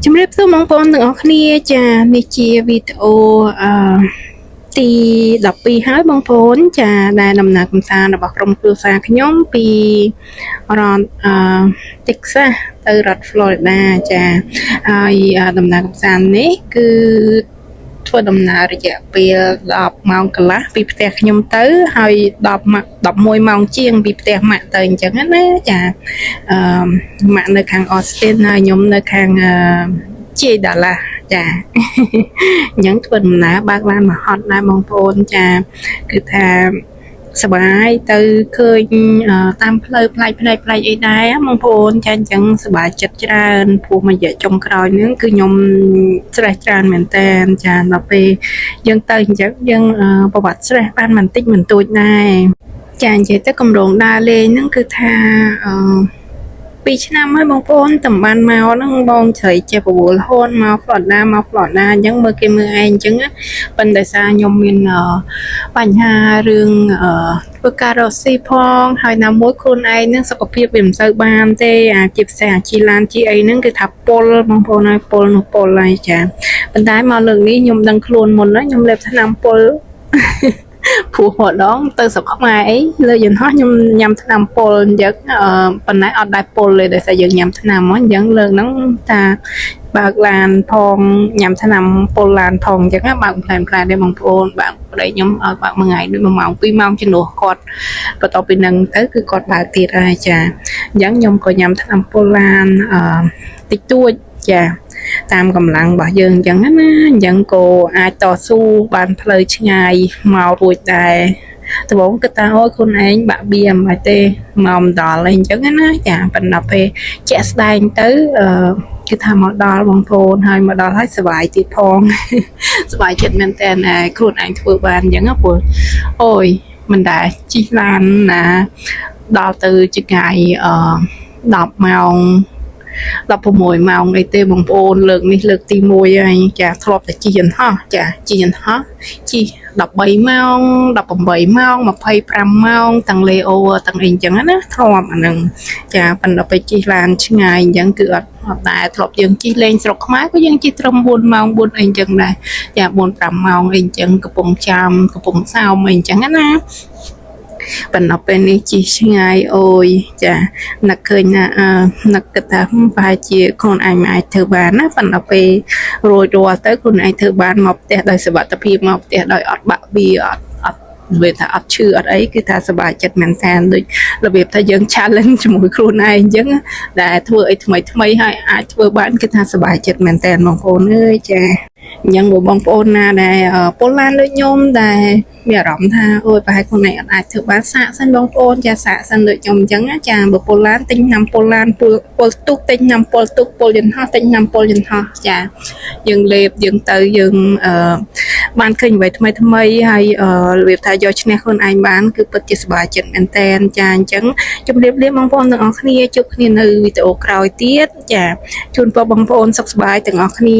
ជំរាបសួរបងប្អូនទាំងអស់គ្នាចានេះជាវីដេអូទី12ហើយបងប្អូនចាដែលដំណើរកម្សាន្តរបស់ក្រុមគ្រួសារខ្ញុំពីរដ្ឋTexas ទៅរដ្ឋ Florida ចាហើយដំណើរកម្សាន្តនេះគឺធ្វើដំណើររយៈពេល10ម៉ោងកន្លះពីផ្ទះខ្ញុំទៅហើយ11ម៉ោងជាងពីផ្ទះម៉ាក់ទៅអញ្ចឹងណាចាម៉ាក់នៅខាង Austin ហើយខ្ញុំនៅខាងជាដាឡាចាអញ្ចឹងធ្វើដំណើរបើកឡានមកហត់ដែរបងប្អូនចាគឺថាសប្បាយទៅឃើញតាមផ្លូវផ្លែកអីដែរបងប្អូនចាអញ្ចឹងសប្បាយចិត្តច្រើនព្រោះមួយរយៈចុងក្រោយហ្នឹងគឺខ្ញុំស្រេះច្រើនមែនតើចាដល់ពេលយើងទៅអញ្ចឹងយើងប្រវត្តិស្រេះបានបន្តិចបន្តួចដែរចានិយាយទៅកម្រងដើរលេងហ្នឹងគឺថា2ឆ្នាំហើយបងប្អូនតំបានមកហ្នឹងបងជ្រៃចេះប្រវល់ហូនមក Florida អញ្ចឹងមើលគេមើលឯងអញ្ចឹងប៉ុន្តែសារខ្ញុំមានបញ្ហារឿងធ្វើការរកស៊ីផងហើយណាមួយខ្លួនឯងហ្នឹងសុខភាពវាមិនសូវបានទេជាពិសេសជីឡានជីអីហ្នឹងគឺថាពុលបងប្អូនហើយពុលនោះពុលហើយចាប៉ុន្តែមកលើកនេះខ្ញុំដឹងខ្លួនមុនហើយខ្ញុំលេបថ្នាំពុលព្រោះម្ដងទៅស្រុកខ្មែរអីលើយន្តហោះខ្ញុំញ៉ាំថ្នាំពុលអញ្ចឹងប៉ុន្តែអត់ដែរពុលទេដោយសារយើងញ៉ាំថ្នាំអញ្ចឹងលើកហ្នឹងថាបើកឡានផងញ៉ាំថ្នាំពុលឡានផងអញ្ចឹងបើកផ្លែទេបងប្អូនបើកប្តីខ្ញុំឲ្យបើកមួយថ្ងៃដូច1ម៉ោង2ម៉ោងជំនួសគាត់បន្ទាប់ពីហ្នឹងទៅគឺគាត់បើកទៀតហើយចាអញ្ចឹងខ្ញុំក៏ញ៉ាំថ្នាំពុលឡានតិចតួចចាតាមកម្លាំងរបស់យើងអញ្ចឹងណាអញ្ចឹងក៏អាចតស៊ូបានផ្លូវឆ្ងាយមករួចដែរដំបូងគិតថាអូខ្លួនឯងបាក់បៀមិនទេមកមិនដល់អីអញ្ចឹងណាចាប៉ុន្តែពេលជាក់ស្ដែងទៅគឺថាមកដល់បងប្អូនហើយមកដល់ហើយសុបាយទៀតផងសុបាយចិត្តមែនតើខ្លួនឯងធ្វើបានអញ្ចឹងព្រោះអូយមិនដែរជិះឡានណាដល់ទៅជាថ្ងៃ10ម៉ោង16ម៉ោងអីទេបងប្អូនលើកនេះលើកទី1ហើយចាធ្លាប់តែជិះយន្តហោះចាជិះយន្តហោះជិះ13ម៉ោង18ម៉ោង25ម៉ោងទាំង layover ទាំងអីអញ្ចឹងណាធ្លាប់អាហ្នឹងចាប៉ុន្តែពេលជិះឡានឆ្ងាយអញ្ចឹងគឺអត់ដែរធ្លាប់យើងជិះលេងស្រុកខ្មែរក៏យើងជិះត្រឹម4ម៉ោង4អីអញ្ចឹងដែរចា4 5ម៉ោងអីអញ្ចឹងកំពង់ចាមកំពង់សោមអីអញ្ចឹងណាប៉ុន្តែពេលនេះជិះឆ្ងាយអូយចានឹកឃើញណានឹកគិតថាប្រហែលជាខ្លួនឯងមិនអាចធ្វើបានណាប៉ុន្តែពេលរួចរាល់ទៅខ្លួនឯងធ្វើបានមកផ្ទះដោយសុវត្ថិភាពមកផ្ទះដោយអត់បាក់វាអត់វាថាអត់ឈឺអត់អីគឺថាសុបាយចិត្តមែនតើដូចរបៀបថាយើង challenge ជាមួយខ្លួនឯងអញ្ចឹងដែលធ្វើអីថ្មីហើយអាចធ្វើបានគឺថាសុបាយចិត្តមែនតើបងប្អូនអើយចាអញ្ចឹងបងប្អូនណាដែលពលឡានដូចខ្ញុំដែលមានអារម្មណ៍ថាអូយប្រហែលខ្លួនឯងអត់អាចធ្វើបានសាកសិនបងប្អូនចាសាកសិនដូចខ្ញុំអញ្ចឹងចាបើពលឡានទិញញ៉ាំពលឡានពលទុកទិញញ៉ាំពលទុកពលយន្តហោះទិញញ៉ាំពលយន្តហោះចាយើងលេបយើងទៅយើងបានឃើញអ្វីថ្មីហើយរបៀបថាយកឈ្នះខ្លួនឯងបានគឺពិតជាសប្បាយចិត្តមែនតើចាអញ្ចឹងជម្រាបលាបងប្អូនទាំងអស់គ្នាជួបគ្នានៅវីដេអូក្រោយទៀតចាជូនពរបងប្អូនសុខសប្បាយទាំងអស់គ្នា